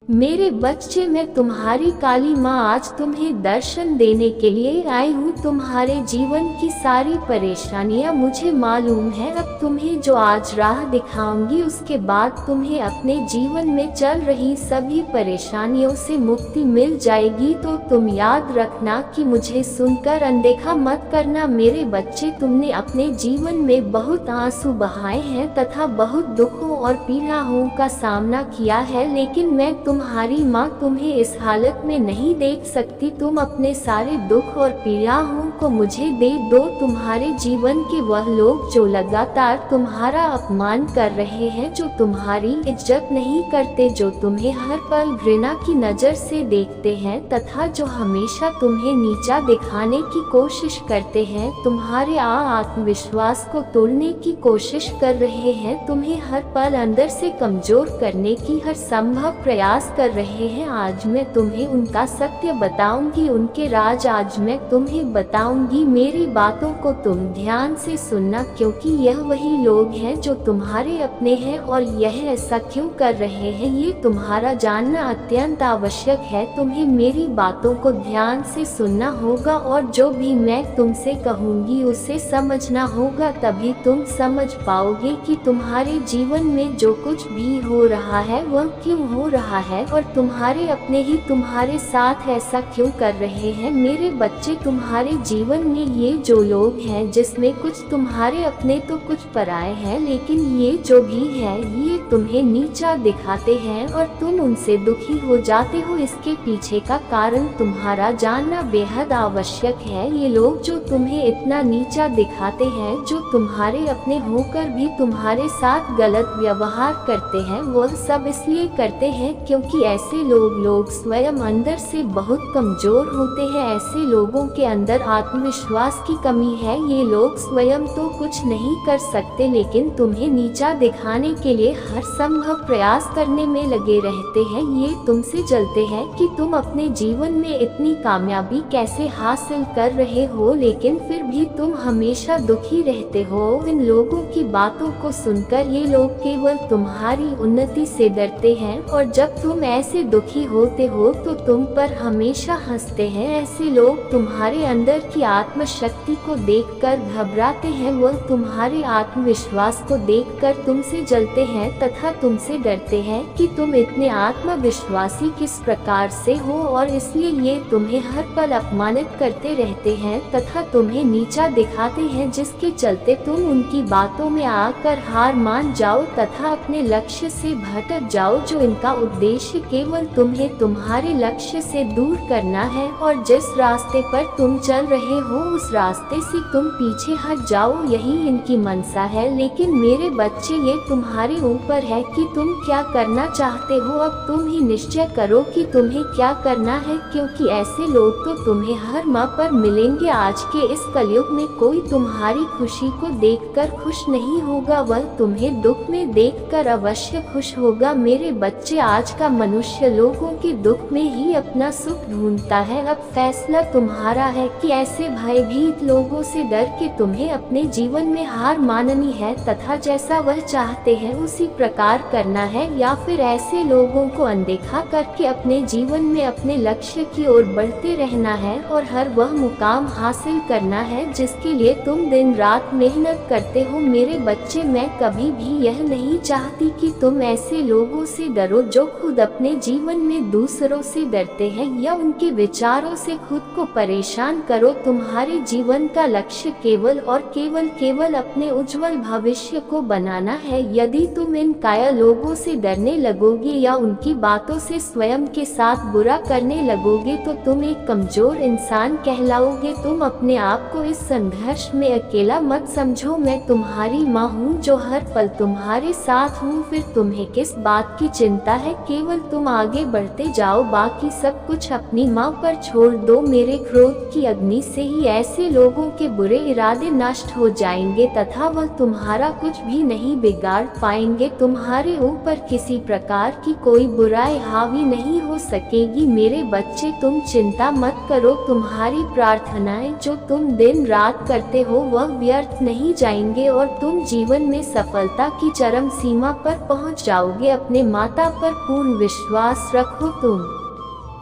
मेरे बच्चे, मैं तुम्हारी काली माँ आज तुम्हें दर्शन देने के लिए आई हूँ। तुम्हारे जीवन की सारी परेशानियाँ मुझे मालूम है। अब तुम्हें जो आज राह दिखाऊंगी उसके बाद तुम्हें अपने जीवन में चल रही सभी परेशानियों से मुक्ति मिल जाएगी। तो तुम याद रखना कि मुझे सुनकर अनदेखा मत करना। मेरे बच्चे, तुमने अपने जीवन में बहुत आंसू बहाए हैं तथा बहुत दुखों और पीड़ाओं का सामना किया है, लेकिन मैं तुम्हारी माँ तुम्हें इस हालत में नहीं देख सकती। तुम अपने सारे दुख और पीड़ाओं को मुझे दे दो। तुम्हारे जीवन के वह लोग जो लगातार तुम्हारा अपमान कर रहे हैं, जो तुम्हारी इज्जत नहीं करते, जो तुम्हें हर पल घृणा की नज़र से देखते हैं तथा जो हमेशा तुम्हें नीचा दिखाने की कोशिश करते हैं, तुम्हारे आत्मविश्वास को तोड़ने की कोशिश कर रहे हैं, तुम्हें हर पल अंदर से कमजोर करने की हर संभव प्रयास कर रहे हैं, आज मैं तुम्हें उनका सत्य बताऊंगी, उनके राज आज मैं तुम्हें बताऊंगी। मेरी बातों को तुम ध्यान से सुनना, क्योंकि यह वही लोग हैं जो तुम्हारे अपने हैं और यह ऐसा क्यों कर रहे हैं ये तुम्हारा जानना अत्यंत आवश्यक है। तुम्हें मेरी बातों को ध्यान से सुनना होगा और जो भी मैं तुमसे कहूँगी उसे समझना होगा, तभी तुम समझ पाओगे कि तुम्हारे जीवन में जो कुछ भी हो रहा है वह क्यों हो रहा है और तुम्हारे अपने ही तुम्हारे साथ ऐसा क्यों कर रहे हैं। मेरे बच्चे, तुम्हारे जीवन में ये जो लोग हैं, जिसमें कुछ तुम्हारे अपने तो कुछ पराए हैं, लेकिन ये जो भी है ये तुम्हें नीचा दिखाते हैं और तुम उनसे दुखी हो जाते हो। इसके पीछे का कारण तुम्हारा जानना बेहद आवश्यक है। ये लोग जो तुम्हें इतना नीचा दिखाते हैं, जो तुम्हारे अपने होकर भी तुम्हारे साथ गलत व्यवहार करते हैं, वह सब इसलिए करते हैं क्योंकि ऐसे लोग स्वयं अंदर से बहुत कमजोर होते हैं। ऐसे लोगों के अंदर आत्मविश्वास की कमी है। ये लोग स्वयं तो कुछ नहीं कर सकते, लेकिन तुम्हें नीचा दिखाने के लिए हर संभव प्रयास करने में लगे रहते हैं। ये तुमसे जलते हैं कि तुम अपने जीवन में इतनी कामयाबी कैसे हासिल कर रहे हो, लेकिन फिर भी तुम हमेशा दुखी रहते हो। इन लोगों की बातों को सुनकर ये लोग केवल तुम्हारी उन्नति से डरते हैं और जब तुम ऐसे दुखी होते हो तो तुम पर हमेशा हंसते हैं। ऐसे लोग तुम्हारे अंदर की आत्मशक्ति को देखकर घबराते हैं, वह तुम्हारे आत्मविश्वास को देखकर तुमसे जलते हैं तथा तुमसे डरते हैं कि तुम इतने आत्मविश्वासी किस प्रकार से हो, और इसलिए ये तुम्हें हर पल अपमानित करते रहते हैं तथा तुम्हें नीचा दिखाते हैं, जिसके चलते तुम उनकी बातों में आकर हार मान जाओ तथा अपने लक्ष्य से भटक जाओ। जो इनका उद्देश्य केवल तुम्हें तुम्हारे लक्ष्य से दूर करना है और जिस रास्ते पर तुम चल रहे हो उस रास्ते से तुम पीछे हट जाओ, यही इनकी मनसा है। लेकिन मेरे बच्चे, ये तुम्हारे ऊपर है कि तुम क्या करना चाहते हो। अब तुम ही निश्चय करो कि तुम्हें क्या करना है, क्योंकि ऐसे लोग तो तुम्हें हर माह पर मिलेंगे। आज के इस कलयुग में कोई तुम्हारी खुशी को देखकर खुश नहीं होगा, वह तुम्हें दुख में देखकर अवश्य खुश होगा। मेरे बच्चे, आज का मनुष्य लोगों के दुख में ही अपना सुख ढूंढता है। अब फैसला तुम्हारा है कि ऐसे भयभीत लोगों से डर के तुम्हें अपने जीवन में हार माननी है तथा जैसा वह चाहते हैं उसी प्रकार करना है, या फिर ऐसे लोगों को अनदेखा करके अपने जीवन में अपने लक्ष्य की ओर बढ़ते रहना है और हर वह मुकाम हासिल करना है जिसके लिए तुम दिन रात मेहनत करते हो। मेरे बच्चे, मैं कभी भी यह नहीं चाहती कि तुम ऐसे लोगों से डरो जो खुद अपने जीवन में दूसरों से डरते हैं या उनके विचारों से खुद को परेशान करो। तुम्हारे जीवन का लक्ष्य केवल और केवल अपने उज्जवल भविष्य को बनाना है। यदि तुम इन काया लोगों से डरने लगोगे या उनकी बातों से स्वयं के साथ बुरा करने लगोगे तो तुम एक कमजोर इंसान कहलाओगे। तुम अपने आप को इस संघर्ष में अकेला मत समझो। मैं तुम्हारी माँ हूँ जो हर पल तुम्हारे साथ हूँ। फिर तुम्हें किस बात की चिंता है, केवल तुम आगे बढ़ते जाओ, बाकी सब कुछ अपनी माँ पर छोड़ दो। मेरे क्रोध की अग्नि से ही ऐसे लोगों के बुरे इरादे नष्ट हो जाएंगे तथा वह तुम्हारा कुछ भी नहीं बिगाड़ पाएंगे। तुम्हारे ऊपर किसी प्रकार की कोई बुराई हावी नहीं हो सकेगी। मेरे बच्चे, तुम चिंता मत करो, तुम्हारी प्रार्थनाएं जो तुम दिन रात करते हो वह व्यर्थ नहीं जाएंगे और तुम जीवन में सफलता की चरम सीमा पर पहुंच जाओगे। अपने माता पर पूर्ण विश्वास रखो। तुम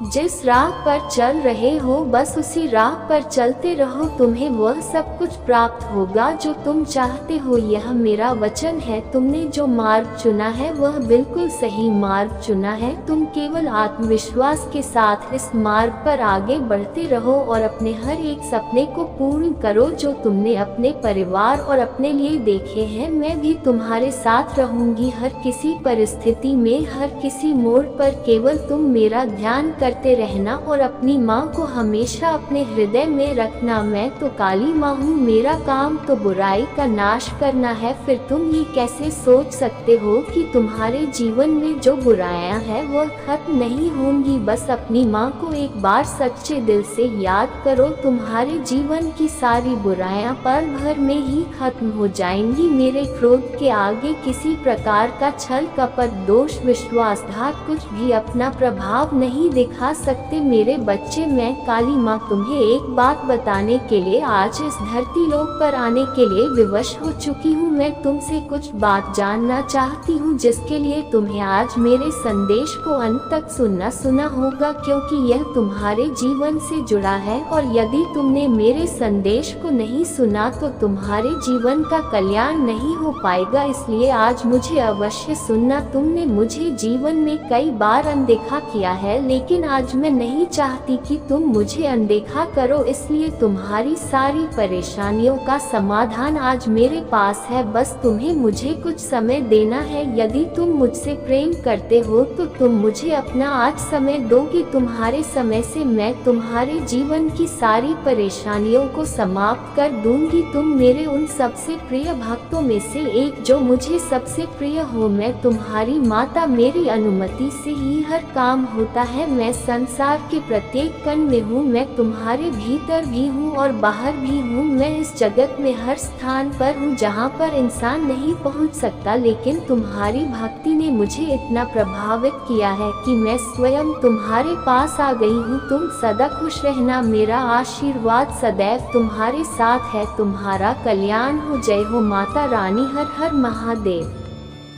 जिस राह पर चल रहे हो बस उसी राह पर चलते रहो, तुम्हें वह सब कुछ प्राप्त होगा जो तुम चाहते हो। यह मेरा वचन है। तुमने जो मार्ग चुना है वह बिल्कुल सही मार्ग चुना है। तुम केवल आत्मविश्वास के साथ इस मार्ग पर आगे बढ़ते रहो और अपने हर एक सपने को पूर्ण करो जो तुमने अपने परिवार और अपने लिए देखे हैं। मैं भी तुम्हारे साथ रहूंगी हर किसी परिस्थिति में, हर किसी मोड़ पर। केवल तुम मेरा ध्यान करते रहना और अपनी माँ को हमेशा अपने हृदय में रखना। मैं तो काली माँ हूँ, मेरा काम तो बुराई का नाश करना है। फिर तुम ये कैसे सोच सकते हो कि तुम्हारे जीवन में जो बुराइयां हैं वह खत्म नहीं होंगी। बस अपनी माँ को एक बार सच्चे दिल से याद करो, तुम्हारे जीवन की सारी बुराइयां पल भर में ही खत्म हो जाएंगी। मेरे क्रोध के आगे किसी प्रकार का छल कपट दोष विश्वासघात कुछ भी अपना प्रभाव नहीं दिखा सकते। मेरे बच्चे, मैं काली माँ तुम्हें एक बात बताने के लिए आज इस धरती लोक पर आने के लिए विवश हो चुकी हूँ। मैं तुमसे कुछ बात जानना चाहती हूँ जिसके लिए तुम्हें आज मेरे संदेश को अंत तक सुनना होगा, क्योंकि यह तुम्हारे जीवन से जुड़ा है और यदि तुमने मेरे संदेश को नहीं सुना तो तुम्हारे जीवन का कल्याण नहीं हो पाएगा। इसलिए आज मुझे अवश्य सुनना। तुमने मुझे जीवन में कई बार अनदेखा किया है, लेकिन आज मैं नहीं चाहती कि तुम मुझे अनदेखा करो। इसलिए तुम्हारी सारी परेशानियों का समाधान आज मेरे पास है। बस तुम्हें मुझे कुछ समय देना है। यदि तुम मुझसे प्रेम करते हो तो तुम मुझे अपना आज समय दोगे। तुम्हारे समय से मैं तुम्हारे जीवन की सारी परेशानियों को समाप्त कर दूंगी। तुम मेरे उन सबसे प्रिय भक्तों में से एक जो मुझे सबसे प्रिय हो। मैं तुम्हारी माता, मेरी अनुमति से ही हर काम होता है। मैं संसार के प्रत्येक कण में हूँ। मैं तुम्हारे भीतर भी हूँ और बाहर भी हूँ। मैं इस जगत में हर स्थान पर हूँ जहाँ पर इंसान नहीं पहुँच सकता, लेकिन तुम्हारी भक्ति ने मुझे इतना प्रभावित किया है कि मैं स्वयं तुम्हारे पास आ गई हूँ। तुम सदा खुश रहना। मेरा आशीर्वाद सदैव तुम्हारे साथ है। तुम्हारा कल्याण हो। जय हो माता रानी। हर हर महादेव।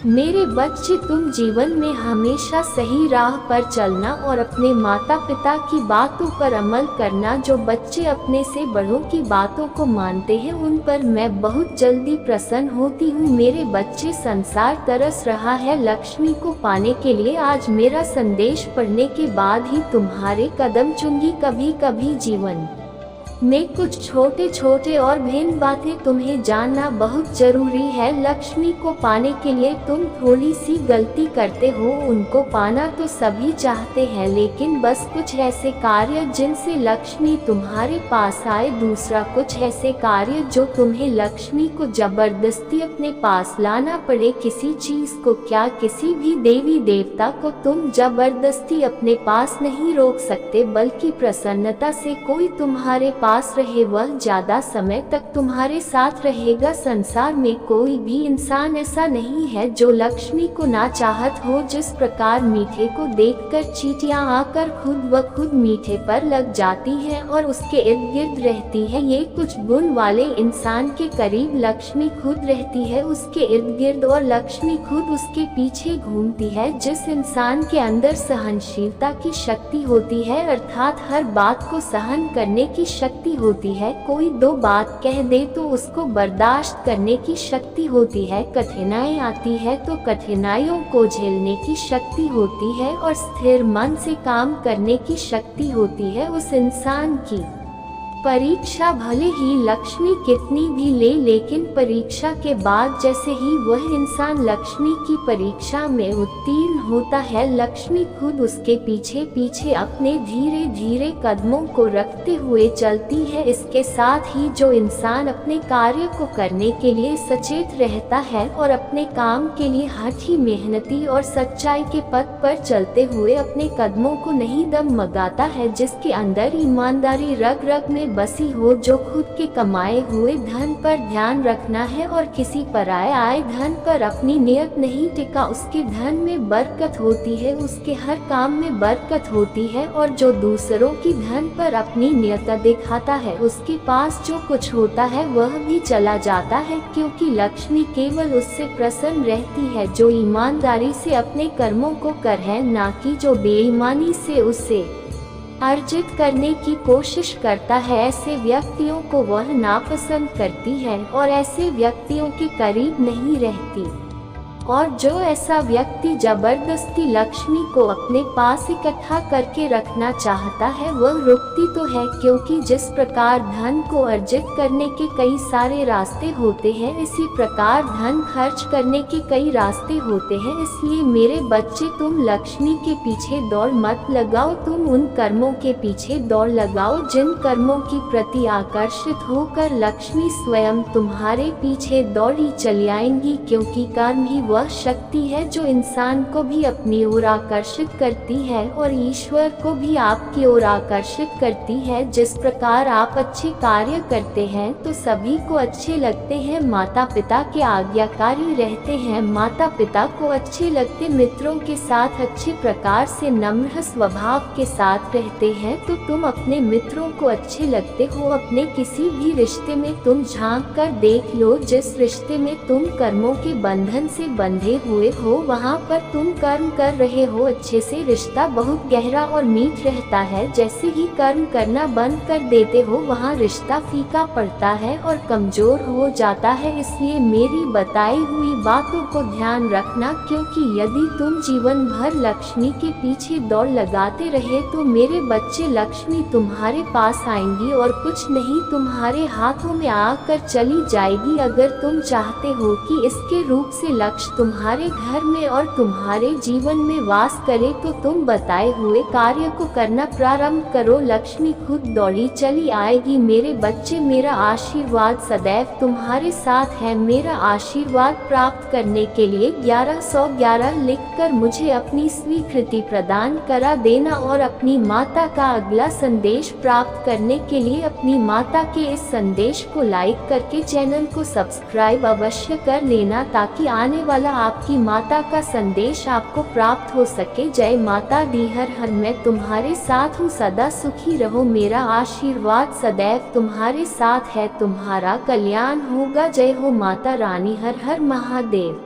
मेरे बच्चे, तुम जीवन में हमेशा सही राह पर चलना और अपने माता पिता की बातों पर अमल करना। जो बच्चे अपने से बड़ों की बातों को मानते हैं उन पर मैं बहुत जल्दी प्रसन्न होती हूँ। मेरे बच्चे, संसार तरस रहा है लक्ष्मी को पाने के लिए। आज मेरा संदेश पढ़ने के बाद ही तुम्हारे कदम चूंगी। कभी कभी जीवन में कुछ छोटे छोटे और भिन्न बातें तुम्हें जानना बहुत जरूरी है। लक्ष्मी को पाने के लिए तुम थोड़ी सी गलती करते हो। उनको पाना तो सभी चाहते हैं, लेकिन बस कुछ ऐसे कार्य जिनसे लक्ष्मी तुम्हारे पास आए। दूसरा, कुछ ऐसे कार्य जो तुम्हें लक्ष्मी को जबरदस्ती अपने पास लाना पड़े। किसी चीज को, क्या किसी भी देवी देवता को तुम जबरदस्ती अपने पास नहीं रोक सकते, बल्कि प्रसन्नता से कोई तुम्हारे पास रहे वह ज्यादा समय तक तुम्हारे साथ रहेगा। संसार में कोई भी इंसान ऐसा नहीं है जो लक्ष्मी को ना चाहत हो। जिस प्रकार मीठे को देखकर चींटियां आकर खुद ब खुद मीठे पर लग जाती हैं और उसके इर्द गिर्द रहती है, ये कुछ गुण वाले इंसान के करीब लक्ष्मी खुद रहती है, उसके इर्द गिर्द, और लक्ष्मी खुद उसके पीछे घूमती है। जिस इंसान के अंदर सहनशीलता की शक्ति होती है, अर्थात हर बात को सहन करने की शक्ति होती है, कोई दो बात कह दे तो उसको बर्दाश्त करने की शक्ति होती है, कठिनाई आती है तो कठिनाइयों को झेलने की शक्ति होती है और स्थिर मन से काम करने की शक्ति होती है, उस इंसान की परीक्षा भले ही लक्ष्मी कितनी भी ले, लेकिन परीक्षा के बाद जैसे ही वह इंसान लक्ष्मी की परीक्षा में उत्तीर्ण होता है, लक्ष्मी खुद उसके पीछे पीछे अपने धीरे धीरे कदमों को रखते हुए चलती है। इसके साथ ही जो इंसान अपने कार्य को करने के लिए सचेत रहता है और अपने काम के लिए हठी मेहनती और सच्चाई के पथ पर चलते हुए अपने कदमों को नहीं डगमगाता है, जिसके अंदर ईमानदारी रग रग में बसी हो, जो खुद के कमाए हुए धन पर ध्यान रखना है और किसी पराये आए धन पर अपनी नियत नहीं टिका, उसके धन में बरकत होती है, उसके हर काम में बरकत होती है। और जो दूसरों की धन पर अपनी नियत दिखाता है, उसके पास जो कुछ होता है वह भी चला जाता है, क्योंकि लक्ष्मी केवल उससे प्रसन्न रहती है जो ईमानदारी से अपने कर्मों को कर है, ना कि जो बेईमानी से उसे अर्जित करने की कोशिश करता है। ऐसे व्यक्तियों को वह नापसंद करती है और ऐसे व्यक्तियों के करीब नहीं रहती। और जो ऐसा व्यक्ति जबरदस्ती लक्ष्मी को अपने पास इकट्ठा करके रखना चाहता है, वह रुकती तो है, क्योंकि जिस प्रकार धन को अर्जित करने के कई सारे रास्ते होते हैं, इसी प्रकार धन खर्च करने के कई रास्ते होते हैं। इसलिए मेरे बच्चे, तुम लक्ष्मी के पीछे दौड़ मत लगाओ, तुम उन कर्मों के पीछे दौड़ लगाओ जिन कर्मों की प्रति आकर्षित होकर लक्ष्मी स्वयं तुम्हारे पीछे दौड़ी चली आएंगी, क्योंकि कर्म ही वह शक्ति है जो इंसान को भी अपनी ओर आकर्षित करती है और ईश्वर को भी आपकी ओर आकर्षित करती है। जिस प्रकार आप अच्छे कार्य करते हैं तो सभी को अच्छे लगते हैं, माता पिता के आज्ञाकारी रहते हैं, माता पिता को अच्छे लगते, मित्रों के साथ अच्छे प्रकार से नम्र स्वभाव के साथ रहते हैं, तो तुम अपने मित्रों को अच्छे लगते हो। अपने किसी भी रिश्ते में तुम झांक कर देख लो, जिस रिश्ते में तुम कर्मों के बंधन से बंधे हुए हो, वहाँ पर तुम कर्म कर रहे हो अच्छे से, रिश्ता बहुत गहरा और मीठ रहता है। जैसे ही कर्म करना बंद कर देते हो, वहाँ रिश्ता फीका पड़ता है और कमजोर हो जाता है। इसलिए मेरी बताई हुई बातों को ध्यान रखना, क्योंकि यदि तुम जीवन भर लक्ष्मी के पीछे दौड़ लगाते रहे तो मेरे बच्चे, लक्ष्मी तुम्हारे पास आएंगी और कुछ नहीं तुम्हारे हाथों में आकर चली जाएगी। अगर तुम चाहते हो कि इसके रूप से लक्ष्य तुम्हारे घर में और तुम्हारे जीवन में वास करे, तो तुम बताए हुए कार्य को करना प्रारंभ करो, लक्ष्मी खुद दौड़ी चली आएगी। मेरे बच्चे, मेरा आशीर्वाद सदैव तुम्हारे साथ है। मेरा आशीर्वाद प्राप्त करने के लिए 1111 लिखकर मुझे अपनी स्वीकृति प्रदान करा देना और अपनी माता का अगला संदेश प्राप्त करने के लिए अपनी माता के इस संदेश को लाइक करके चैनल को सब्सक्राइब अवश्य कर लेना, ताकि आने वाला आपकी माता का संदेश आपको प्राप्त हो सके। जय माता दी। हर हर मैं तुम्हारे साथ हूँ, सदा सुखी रहो। मेरा आशीर्वाद सदैव तुम्हारे साथ है, तुम्हारा कल्याण होगा। जय हो माता रानी। हर हर महादेव।